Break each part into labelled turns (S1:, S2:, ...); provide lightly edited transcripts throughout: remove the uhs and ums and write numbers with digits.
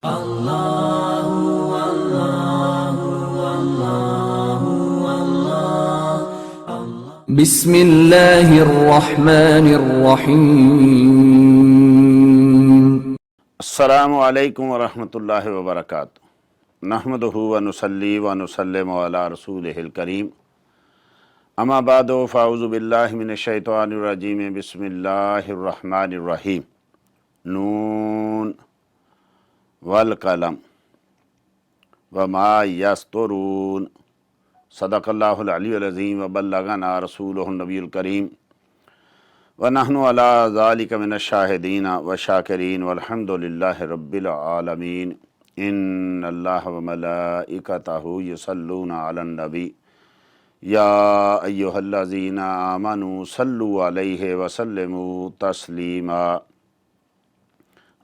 S1: بسم اللہ الرحمن الرحیم۔
S2: السلام علیکم ورحمۃ اللہ وبرکاتہ۔ نحمدہ ونصلی ونسلم علی رسولہ الکریم، اما بعد فاعوذ باللہ من الشیطان الرجیم، بسم اللہ الرحمن الرحیم۔ نون والقلم وما یسطرون، صدق اللہ العلی العظیم وبلغنا رسولہ النبی الکریم، ونحن علی ذالک من الشاہدین والشاکرین والحمد للہ رب العالمین۔ ان اللہ وملائکتہ یصلون علی النبی یا ایہا الذین آمنوا صلوا علیہ وسلموا تسلیما۔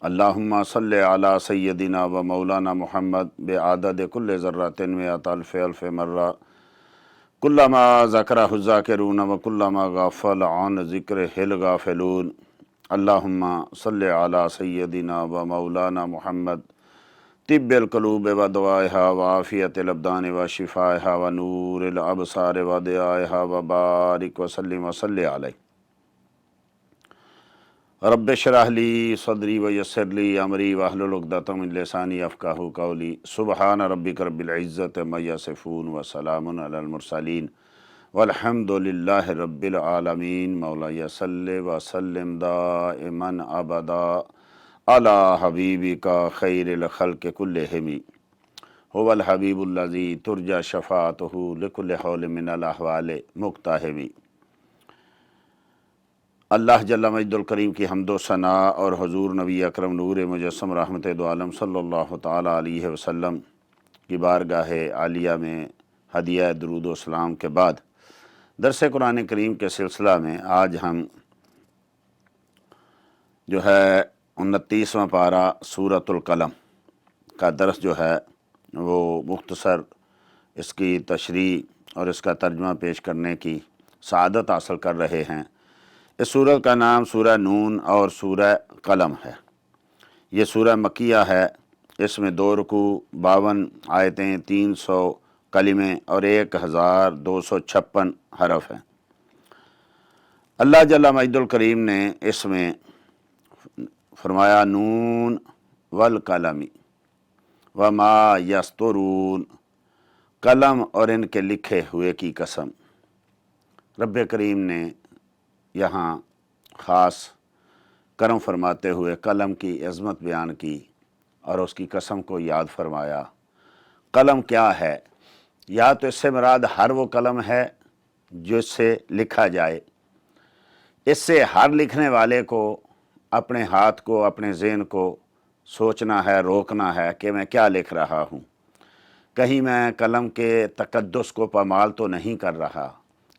S2: اللہم صلی علی سیدنا و مولانا محمد بعدد کل ذرۃ مئۃ الف الف مرہ، کلما ذکرہ الذاکرون و کلما غفل عن ذکرہ الغافلون۔ اللہم صلی علی سیدنا و مولانا محمد طب القلوب و دوائہا و عافیت الابدان و شفائہا و نور الابصار و ضیائہا و بارک وسلم وصلی علیہ۔ رب اشرح لی صدری ویسر لی امری واحلل عقدۃ من لسانی یفقہوا قولی۔ سبحان ربک رب العزۃ عما یصفون وسلام علی المرسلین والحمد للہ رب العالمین۔ مولایا صلی وسلم دائما ابدا علی حبیبک خیر الخلق کلہم، هو الحبیب الذی ترجی شفاعتہ لکل حول من الاحوال مقتحم۔ اللہ جل مجد الکریم کی حمد و ثناء اور حضور نبی اکرم نور مجسم رحمت دو عالم صلی اللہ تعالیٰ علیہ وسلم کی بارگاہ عالیہ میں ہدیہ درود و سلام کے بعد درس قرآن کریم کے سلسلہ میں آج ہم جو ہے 29واں پارہ سورۃ القلم کا درس جو ہے وہ مختصر اس کی تشریح اور اس کا ترجمہ پیش کرنے کی سعادت حاصل کر رہے ہیں۔ اس سورت کا نام سورہ نون اور سورہ قلم ہے۔ یہ سورہ مکیہ ہے۔ اس میں 2 رکوع، 52 آیتیں، 300 کلمے اور 1256 حرف ہیں۔ اللہ جل مجد الکریم نے اس میں فرمایا نون والقلم وما یسطرون، قلم اور ان کے لکھے ہوئے کی قسم۔ رب کریم نے یہاں خاص کرم فرماتے ہوئے قلم کی عظمت بیان کی اور اس کی قسم کو یاد فرمایا۔ قلم کیا ہے؟ یا تو اس سے مراد ہر وہ قلم ہے جس سے لکھا جائے۔ اس سے ہر لکھنے والے کو اپنے ہاتھ کو، اپنے ذہن کو سوچنا ہے، روکنا ہے کہ میں کیا لکھ رہا ہوں، کہیں میں قلم کے تقدس کو پامال تو نہیں کر رہا۔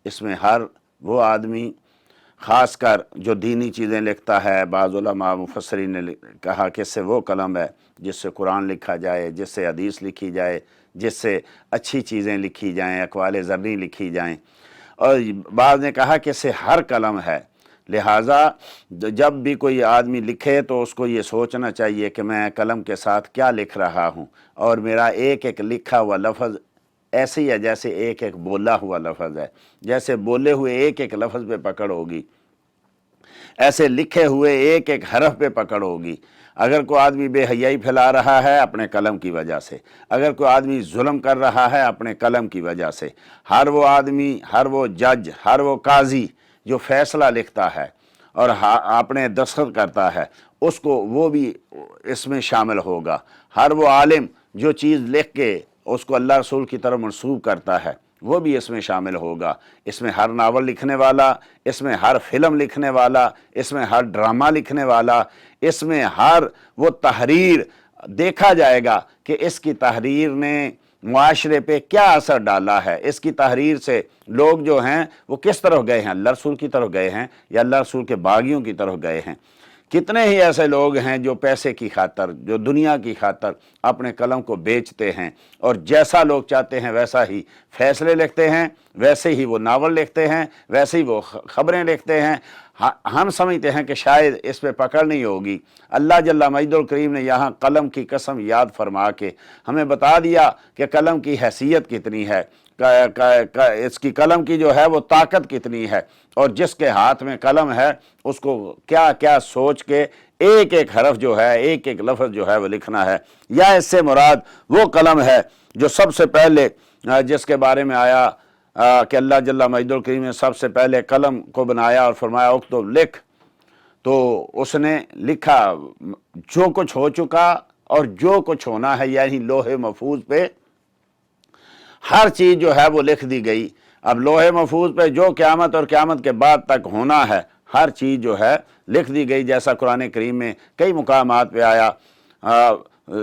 S2: اس میں ہر وہ آدمی، خاص کر جو دینی چیزیں لکھتا ہے، بعض علماء مفسرین نے کہا کہ اس سے وہ قلم ہے جس سے قرآن لکھا جائے، جس سے حدیث لکھی جائے، جس سے اچھی چیزیں لکھی جائیں، اقوال زرعی لکھی جائیں، اور بعض نے کہا کہ اس سے ہر قلم ہے۔ لہٰذا جب بھی کوئی آدمی لکھے تو اس کو یہ سوچنا چاہیے کہ میں قلم کے ساتھ کیا لکھ رہا ہوں، اور میرا ایک ایک لکھا ہوا لفظ ایسے ہی ہے جیسے ایک ایک بولا ہوا لفظ ہے۔ جیسے بولے ہوئے ایک ایک لفظ پہ پکڑ ہوگی، ایسے لکھے ہوئے ایک ایک حرف پہ پکڑ ہوگی۔ اگر کوئی آدمی بے حیائی پھیلا رہا ہے اپنے قلم کی وجہ سے، اگر کوئی آدمی ظلم کر رہا ہے اپنے قلم کی وجہ سے، ہر وہ آدمی، ہر وہ جج، ہر وہ قاضی جو فیصلہ لکھتا ہے اور اپنے دستخط کرتا ہے، اس کو وہ بھی اس میں شامل ہوگا۔ ہر وہ عالم جو چیز لکھ کے اس کو اللہ رسول کی طرف منسوب کرتا ہے، وہ بھی اس میں شامل ہوگا۔ اس میں ہر ناول لکھنے والا، اس میں ہر فلم لکھنے والا، اس میں ہر ڈرامہ لکھنے والا، اس میں ہر وہ تحریر دیکھا جائے گا کہ اس کی تحریر نے معاشرے پہ کیا اثر ڈالا ہے، اس کی تحریر سے لوگ جو ہیں وہ کس طرف گئے ہیں، اللہ رسول کی طرف گئے ہیں یا اللہ رسول کے باغیوں کی طرف گئے ہیں۔ کتنے ہی ایسے لوگ ہیں جو پیسے کی خاطر، جو دنیا کی خاطر اپنے قلم کو بیچتے ہیں، اور جیسا لوگ چاہتے ہیں ویسا ہی فیصلے لکھتے ہیں، ویسے ہی وہ ناول لکھتے ہیں، ویسے ہی وہ خبریں لکھتے ہیں۔ ہم سمجھتے ہیں کہ شاید اس پہ پکڑ نہیں ہوگی۔ اللہ جل مجدُ کریم نے یہاں قلم کی قسم یاد فرما کے ہمیں بتا دیا کہ قلم کی حیثیت کتنی ہے، اس کی قلم کی جو ہے وہ طاقت کتنی ہے، اور جس کے ہاتھ میں قلم ہے اس کو کیا کیا سوچ کے ایک ایک حرف جو ہے، ایک ایک لفظ جو ہے وہ لکھنا ہے۔ یا اس سے مراد وہ قلم ہے جو سب سے پہلے جس کے بارے میں آیا کہ اللہ جل مجدُ کریم نے سب سے پہلے قلم کو بنایا اور فرمایا اکتب، لکھ، تو اس نے لکھا جو کچھ ہو چکا اور جو کچھ ہونا ہے، یعنی لوح محفوظ پہ ہر چیز جو ہے وہ لکھ دی گئی۔ اب لوح محفوظ پہ جو قیامت اور قیامت کے بعد تک ہونا ہے ہر چیز جو ہے لکھ دی گئی، جیسا قرآن کریم میں کئی مقامات پہ آیا،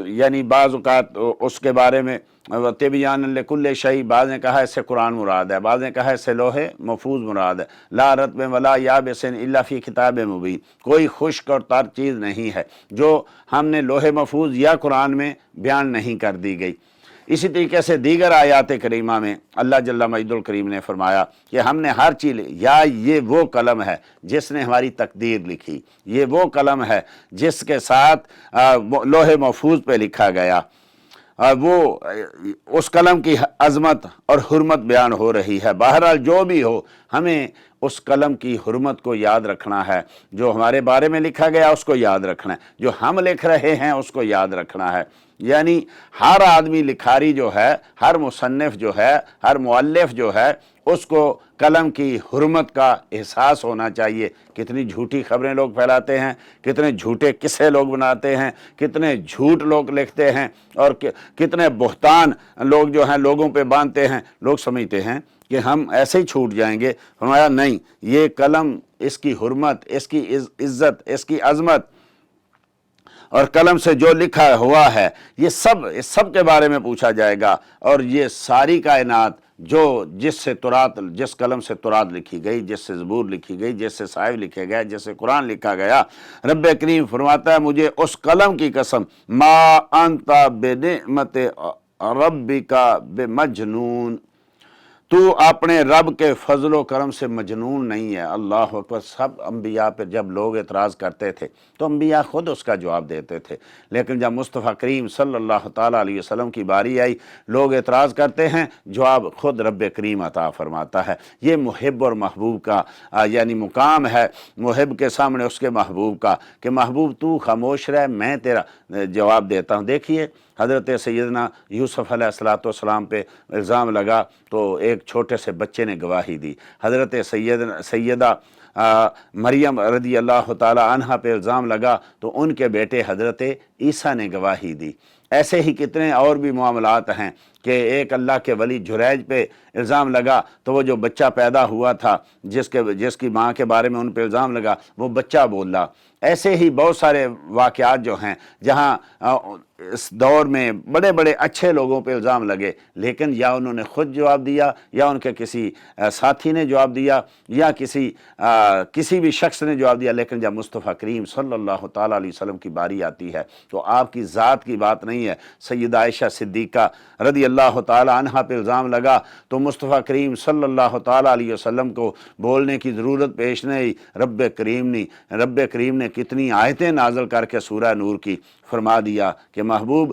S2: یعنی بعض اوقات اس کے بارے میں تبیان لکل شیء، بعض نے کہا اس سے قرآن مراد ہے، بعض نے کہا اس سے لوح محفوظ مراد ہے۔ لا رطب ولا یابس الا فی کتاب مبین، کوئی خشک اور تر چیز نہیں ہے جو ہم نے لوح محفوظ یا قرآن میں بیان نہیں کر دی گئی۔ اسی طریقے سے دیگر آیات کریمہ میں اللہ جل مجدُ کریم نے فرمایا کہ ہم نے ہر چیز، یا یہ وہ قلم ہے جس نے ہماری تقدیر لکھی، یہ وہ قلم ہے جس کے ساتھ لوح محفوظ پہ لکھا گیا، وہ اس قلم کی عظمت اور حرمت بیان ہو رہی ہے۔ بہرحال جو بھی ہو، ہمیں اس قلم کی حرمت کو یاد رکھنا ہے، جو ہمارے بارے میں لکھا گیا اس کو یاد رکھنا ہے، جو ہم لکھ رہے ہیں اس کو یاد رکھنا ہے۔ یعنی ہر آدمی لکھاری جو ہے، ہر مصنف جو ہے، ہر مؤلف جو ہے، اس کو قلم کی حرمت کا احساس ہونا چاہیے۔ کتنی جھوٹی خبریں لوگ پھیلاتے ہیں، کتنے جھوٹے قصے لوگ بناتے ہیں، کتنے جھوٹ لوگ لکھتے ہیں، اور کتنے بہتان لوگ جو ہیں لوگوں پہ باندھتے ہیں۔ لوگ سمجھتے ہیں کہ ہم ایسے ہی چھوٹ جائیں گے۔ فرمایا نہیں، یہ قلم، اس کی حرمت، اس کی عزت، اس کی عظمت، اور قلم سے جو لکھا ہوا ہے یہ سب کے بارے میں پوچھا جائے گا۔ اور یہ ساری کائنات جو جس قلم سے تورات لکھی گئی، جس سے زبور لکھی گئی، جس سے صحائف لکھے گئے، جس سے قرآن لکھا گیا، رب کریم فرماتا ہے مجھے اس قلم کی قسم، ما انت بنعمت ربک بمجنون، تو اپنے رب کے فضل و کرم سے مجنون نہیں ہے۔ اللہ اکبر۔ سب انبیاء پہ جب لوگ اعتراض کرتے تھے تو انبیاء خود اس کا جواب دیتے تھے، لیکن جب مصطفیٰ کریم صلی اللہ تعالیٰ علیہ وسلم کی باری آئی، لوگ اعتراض کرتے ہیں، جواب خود رب کریم عطا فرماتا ہے۔ یہ محب اور محبوب کا یعنی مقام ہے، محب کے سامنے اس کے محبوب کا، کہ محبوب تو خاموش رہ، میں تیرا جواب دیتا ہوں۔ دیکھیے حضرت سیدنا یوسف علیہ السلام پہ الزام لگا تو ایک چھوٹے سے بچے نے گواہی دی۔ حضرت سیدہ مریم رضی اللہ تعالی عنہ پہ الزام لگا تو ان کے بیٹے حضرت عیسیٰ نے گواہی دی۔ ایسے ہی کتنے اور بھی معاملات ہیں کہ ایک اللہ کے ولی جریج پہ الزام لگا تو وہ جو بچہ پیدا ہوا تھا، جس کی ماں کے بارے میں ان پہ الزام لگا، وہ بچہ بولا۔ ایسے ہی بہت سارے واقعات جو ہیں جہاں اس دور میں بڑے بڑے اچھے لوگوں پہ الزام لگے، لیکن یا انہوں نے خود جواب دیا، یا ان کے کسی ساتھی نے جواب دیا، یا کسی بھی شخص نے جواب دیا، لیکن جب مصطفیٰ کریم صلی اللہ تعالیٰ علیہ وسلم کی باری آتی ہے تو آپ کی ذات کی بات نہیں ہے۔ سیدہ عائشہ صدیقہ رضی اللہ تعالیٰ عنہ پہ الزام لگا تو مصطفیٰ کریم صلی اللہ تعالیٰ علیہ وسلم کو بولنے کی ضرورت پیش نہیں، رب کریم نے کتنی آیتیں نازل کر کے سورہ نور کی فرما دیا کہ محبوب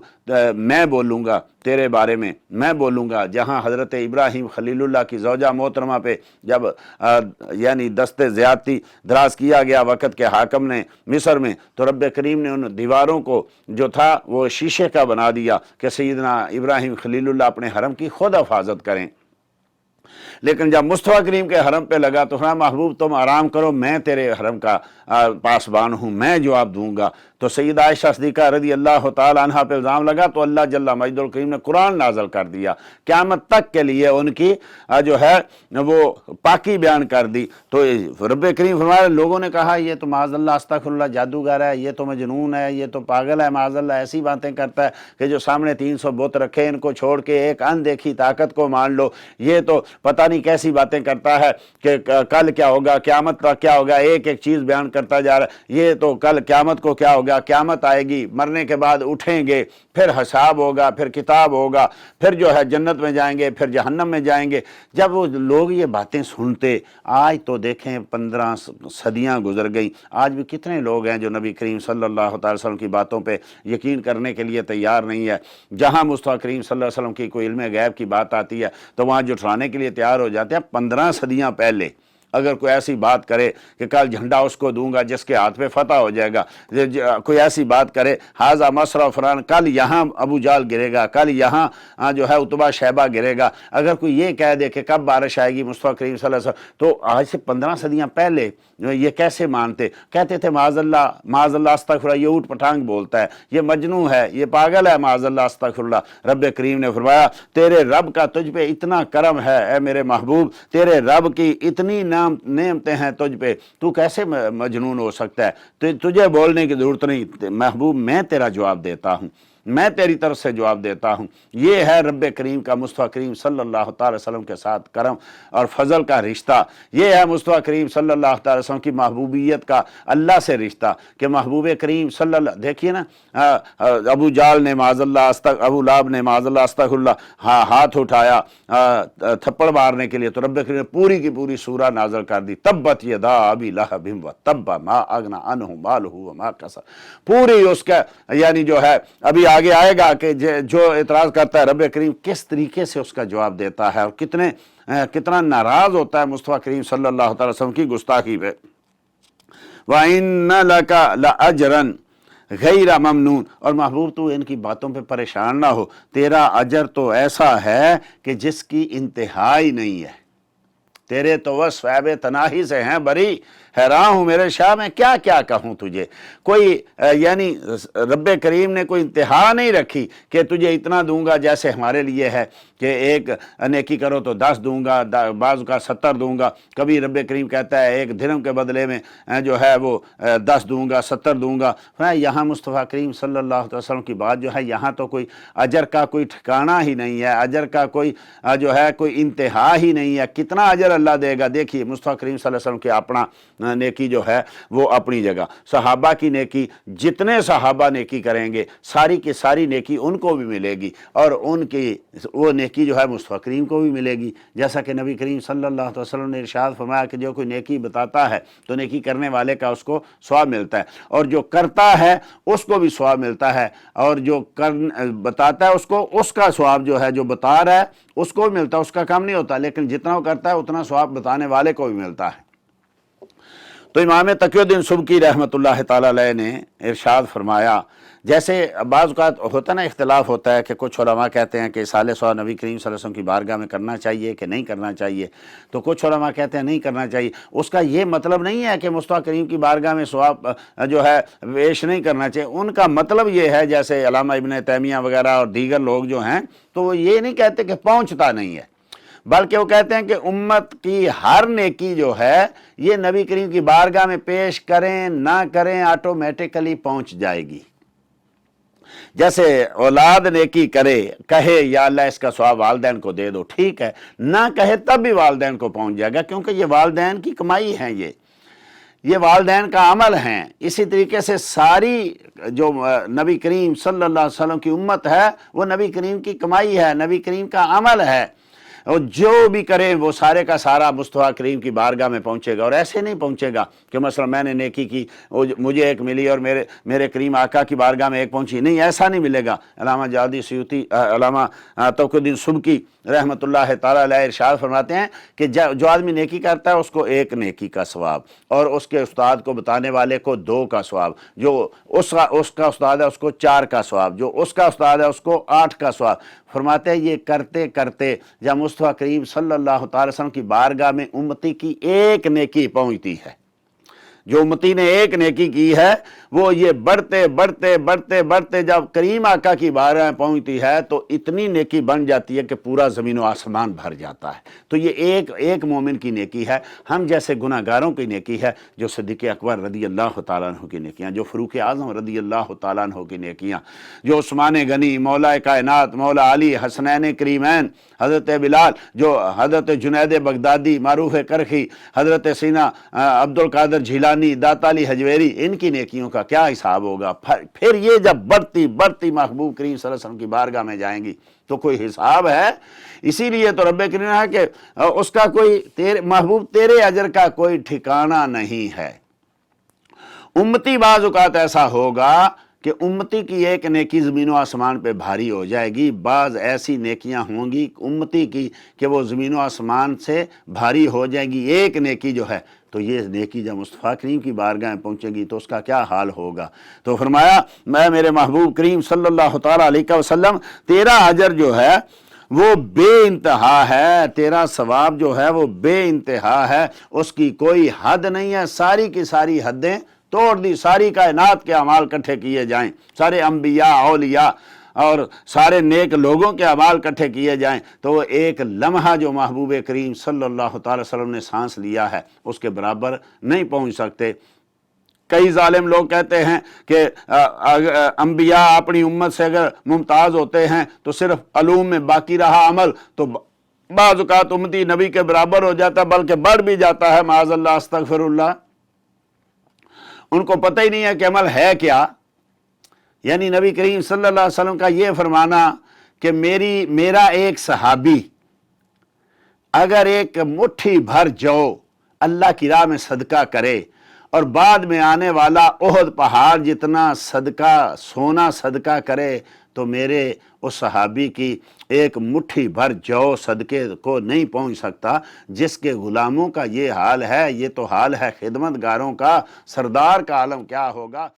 S2: میں بولوں گا تیرے بارے میں، میں بولوں گا۔ جہاں حضرت ابراہیم خلیل اللہ کی زوجہ محترمہ پہ جب یعنی دست زیادتی دراز کیا گیا وقت کے حاکم نے مصر میں، تو رب کریم نے ان دیواروں کو جو تھا وہ شیشے کا بنا دیا کہ سیدنا ابراہیم خلیل اللہ اپنے حرم کی خود حفاظت کریں۔ لیکن جب مصطفیٰ کریم کے حرم پہ لگا تو فرمایا محبوب تم آرام کرو، میں تیرے حرم کا پاسبان ہوں، میں جواب دوں گا۔ تو سیدہ عائشہ صدیقہ رضی اللہ تعالی عنہ پہ الزام لگا تو اللہ جل مجدُ کریم نے قرآن نازل کر دیا، قیامت تک کے لیے ان کی جو ہے وہ پاکی بیان کر دی۔ تو رب کریم فرمایا لوگوں نے کہا یہ تو معاذ اللہ استغفر اللہ جادوگر ہے، یہ تو مجنون ہے، یہ تو پاگل ہے، معاذ اللہ ایسی باتیں کرتا ہے کہ جو سامنے 300 بت رکھے ان کو چھوڑ کے ایک اندیکھی طاقت کو مان لو، یہ تو پتہ نہیں کیسی باتیں کرتا ہے کہ کل کیا ہوگا، قیامت کا کیا ہوگا، ایک ایک چیز بیان کرتا جا رہا ہے۔ یہ تو کل قیامت کو کیا ہوگا، قیامت آئے گی، مرنے کے بعد اٹھیں گے، پھر حساب ہوگا، پھر کتاب ہوگا، پھر جو ہے جنت میں جائیں گے، پھر جہنم میں جائیں گے۔ جب وہ لوگ یہ باتیں سنتے، آج تو دیکھیں 15 صدیاں گزر گئیں، آج بھی کتنے لوگ ہیں جو نبی کریم صلی اللہ تعالی وسلم کی باتوں پہ یقین کرنے کے لیے تیار نہیں ہے۔ جہاں مصطفیٰ کریم صلی اللہ علیہ وسلم کی کوئی علم غیب کی بات آتی ہے تو وہاں جھٹلانے کے لیے تیار ہو جاتے ہیں۔ 15 صدیاں پہلے اگر کوئی ایسی بات کرے کہ کل جھنڈا اس کو دوں گا جس کے ہاتھ پہ فتح ہو جائے گا، کوئی ایسی بات کرے حاضہ مصر فران، کل یہاں ابو جال گرے گا، کل یہاں جو ہے اتبا شیبہ گرے گا، اگر کوئی یہ کہہ دے کہ کب بارش آئے گی مصطفیٰ کریم صلی اللہ علیہ وسلم، تو آج سے 15 صدیاں پہلے یہ کیسے مانتے؟ کہتے تھے معاذ اللہ استغفر اللہ، یہ اوٹ پٹانگ بولتا ہے، یہ مجنون ہے، یہ پاگل ہے، معاذ اللہ استغفر اللہ۔ رب کریم نے فرمایا تیرے رب کا تجھ پہ اتنا کرم ہے اے میرے محبوب، تیرے رب کی اتنی نعمتیں ہیں تجھ پہ، تو کیسے مجنون ہو سکتا ہے؟ تجھے بولنے کی ضرورت نہیں محبوب، میں تیرا جواب دیتا ہوں، میں تیری طرف سے جواب دیتا ہوں۔ یہ ہے رب کریم کا مصطفیٰ کریم صلی اللہ تعالی وسلم کے ساتھ کرم اور فضل کا رشتہ، یہ ہے مصطفیٰ کریم صلی اللہ تعالی وسلم کی محبوبیت کا اللہ سے رشتہ کہ محبوب کریم صلی اللہ، دیکھیے نا ابو جال نے معاذ اللہ ابو لہب نے معاذ اللہ استغفر اللہ ہاتھ اٹھایا تھپڑ مارنے کے لیے، تو رب کریم نے پوری کی پوری سورہ نازل کر دی، تبت یدا ابی لہب وتب ما اغنی عنہ مالہ وما کسب، پوری اس کا یعنی جو ہے ابھی آگے آئے گا کہ جو اعتراض کرتا ہے رب کریم کس طریقے سے اس کا جواب دیتا ہے اور کتنا ناراض ہوتا ہے مصطفیٰ کریم صلی اللہ تعالی وسلم کی گستاخی پہ۔ وَإِنَّ لَكَ لَأَجْرًا غَيْرَ مَمْنُونَ، اور محبوب تو ان کی باتوں پہ پریشان نہ ہو، تیرا اجر تو ایسا ہے کہ جس کی انتہائی نہیں ہے، تیرے تو وہ صحب تناہی سے ہیں بری، حیران ہوں میرے شاہ میں کیا کیا کہوں تجھے۔ کوئی یعنی رب کریم نے کوئی انتہا نہیں رکھی کہ تجھے اتنا دوں گا جیسے ہمارے لیے ہے کہ ایک نیکی کرو تو 10 دوں گا، بعض کا 70 دوں گا، کبھی رب کریم کہتا ہے ایک درہم کے بدلے میں جو ہے وہ 10 دوں گا، 70 دوں گا۔ یہاں مصطفیٰ کریم صلی اللہ علیہ وسلم کی بات جو ہے، یہاں تو کوئی اجر کا کوئی ٹھکانہ ہی نہیں ہے، اجر کا کوئی جو ہے کوئی انتہا ہی نہیں ہے، کتنا اجر اللہ دے گا۔ دیکھیے مصطفیٰ کریم صلی اللہ علیہ وسلم کی اپنا نیکی جو ہے وہ اپنی جگہ، صحابہ کی نیکی، جتنے صحابہ نیکی کریں گے ساری کی ساری نیکی ان کو بھی ملے گی، اور ان کی وہ نیکی جو ہے مصطفیٰ کریم کو بھی ملے گی، جیسا کہ نبی کریم صلی اللہ علیہ وسلم نے ارشاد فرمایا کہ جو کوئی نیکی بتاتا ہے تو نیکی کرنے والے کا اس کو ثواب ملتا ہے، اور جو کرتا ہے اس کو بھی ثواب ملتا ہے، اور جو بتاتا ہے اس کو اس کا ثواب جو ہے جو بتا رہا ہے اس کو بھی ملتا ہے، اس کا کم نہیں ہوتا، لیکن جتنا وہ کرتا ہے اتنا ثواب بتانے والے کو بھی ملتا ہے۔ تو امام تقی الدین سبکی رحمۃ اللہ تعالی علیہ نے ارشاد فرمایا، جیسے بعض اوقات ہوتا ہے نا اختلاف ہوتا ہے کہ کچھ علماء کہتے ہیں کہ اصالہ ثواب نبی کریم صلی اللہ علیہ وسلم کی بارگاہ میں کرنا چاہیے کہ نہیں کرنا چاہیے، تو کچھ علماء کہتے ہیں نہیں کرنا چاہیے۔ اس کا یہ مطلب نہیں ہے کہ مصطفیٰ کریم کی بارگاہ میں ثواب جو ہے پیش نہیں کرنا چاہیے، ان کا مطلب یہ ہے جیسے علامہ ابن تیمیہ وغیرہ اور دیگر لوگ جو ہیں تو وہ یہ نہیں کہتے کہ پہنچتا نہیں ہے، بلکہ وہ کہتے ہیں کہ امت کی ہر نیکی جو ہے یہ نبی کریم کی بارگاہ میں پیش کریں نہ کریں آٹومیٹکلی پہنچ جائے گی۔ جیسے اولاد نیکی کرے، کہے یا اللہ اس کا ثواب والدین کو دے دو، ٹھیک ہے، نہ کہے تب بھی والدین کو پہنچ جائے گا، کیونکہ یہ والدین کی کمائی ہیں، یہ والدین کا عمل ہیں۔ اسی طریقے سے ساری جو نبی کریم صلی اللہ علیہ وسلم کی امت ہے وہ نبی کریم کی کمائی ہے، نبی کریم کا عمل ہے، اور جو بھی کرے وہ سارے کا سارا مصطفیٰ کریم کی بارگاہ میں پہنچے گا، اور ایسے نہیں پہنچے گا کہ مثلا میں نے نیکی کی مجھے ایک ملی اور میرے کریم آقا کی بارگاہ میں ایک پہنچی، نہیں، ایسا نہیں ملے گا۔ علامہ جلالدین سیوطی، علامہ تقی الدین سبکی رحمۃ اللہ تعالی علیہ ارشاد فرماتے ہیں کہ جو آدمی نیکی کرتا ہے اس کو 1 نیکی کا ثواب، اور اس کے استاد کو بتانے والے کو 2 کا ثواب، جو اس کا استاد ہے اس کو 4 کا ثواب، جو اس کا استاد ہے اس کو 8 کا ثواب۔ فرماتے ہیں یہ کرتے کرتے جب مصطفیٰ کریم صلی اللہ تعالی وسلم کی بارگاہ میں امتی کی 1 نیکی پہنچتی ہے، جو امتی نے ایک نیکی کی ہے وہ یہ بڑھتے بڑھتے بڑھتے بڑھتے جب کریم آقا کی بارگاہ پہنچتی ہے تو اتنی نیکی بن جاتی ہے کہ پورا زمین و آسمان بھر جاتا ہے۔ تو یہ ایک مومن کی نیکی ہے۔ ہم جیسے گناہ گاروں کی نیکی ہے، جو صدیق اکبر رضی اللہ تعالیٰ عنہ کی نیکیاں، جو فاروق اعظم رضی اللہ تعالیٰ عنہ کی نیکیاں، جو عثمان غنی، مولا کائنات، مولا علی، حسنین کریمین، حضرت بلال، جو حضرت جنید بغدادی، معروف کرخی، حضرت سینا عبد القادر جیلانی، داتا علی حجویری، ان کی نیکیوں کا کیا حساب ہوگا؟ پھر یہ جب بڑھتی بڑھتی محبوب کریم صلی اللہ علیہ وسلم کی بارگاہ میں جائیں گی تو کوئی حساب ہے؟ اسی لیے تو رب کریم ہے کہ اس کا کوئی محبوب تیرے اجر کا کوئی ٹھکانہ نہیں ہے۔ امتی بعض اوقات ایسا ہوگا کہ امتی کی ایک نیکی زمین و آسمان پہ بھاری ہو جائے گی، بعض ایسی نیکیاں ہوں گی امتی کی کہ وہ زمین و آسمان سے بھاری ہو جائیں گی۔ ایک نیکی جو ہے تو یہ نیکی جب مصطفیٰ کریم کی بارگاہ میں پہنچے گی تو اس کا کیا حال ہوگا؟ تو فرمایا میں میرے محبوب کریم صلی اللہ تعالیٰ علیہ وسلم تیرا اجر جو ہے وہ بے انتہا ہے، تیرا ثواب جو ہے وہ بے انتہا ہے، اس کی کوئی حد نہیں ہے۔ ساری کی ساری حدیں توڑ دی، ساری کائنات کے اعمال کٹھے کیے جائیں، سارے انبیاء، اولیاء اور سارے نیک لوگوں کے اعمال کٹھے کیے جائیں تو وہ ایک لمحہ جو محبوب کریم صلی اللہ تعالی وسلم نے سانس لیا ہے اس کے برابر نہیں پہنچ سکتے۔ کئی ظالم لوگ کہتے ہیں کہ انبیاء اپنی امت سے اگر ممتاز ہوتے ہیں تو صرف علوم میں باقی رہا عمل تو بعض اوقات امتی نبی کے برابر ہو جاتا ہے، بلکہ بڑھ بھی جاتا ہے، معاذ اللہ، استغفر اللہ۔ ان کو پتہ ہی نہیں ہے کہ عمل ہے کیا۔ یعنی نبی کریم صلی اللہ علیہ وسلم کا یہ فرمانا کہ میرا ایک صحابی اگر ایک مٹھی بھر جو اللہ کی راہ میں صدقہ کرے اور بعد میں آنے والا احد پہاڑ جتنا صدقہ، سونا صدقہ کرے تو میرے اس صحابی کی ایک مٹھی بھر جو صدقے کو نہیں پہنچ سکتا۔ جس کے غلاموں کا یہ حال ہے، یہ تو حال ہے خدمت گاروں کا، سردار کا عالم کیا ہوگا؟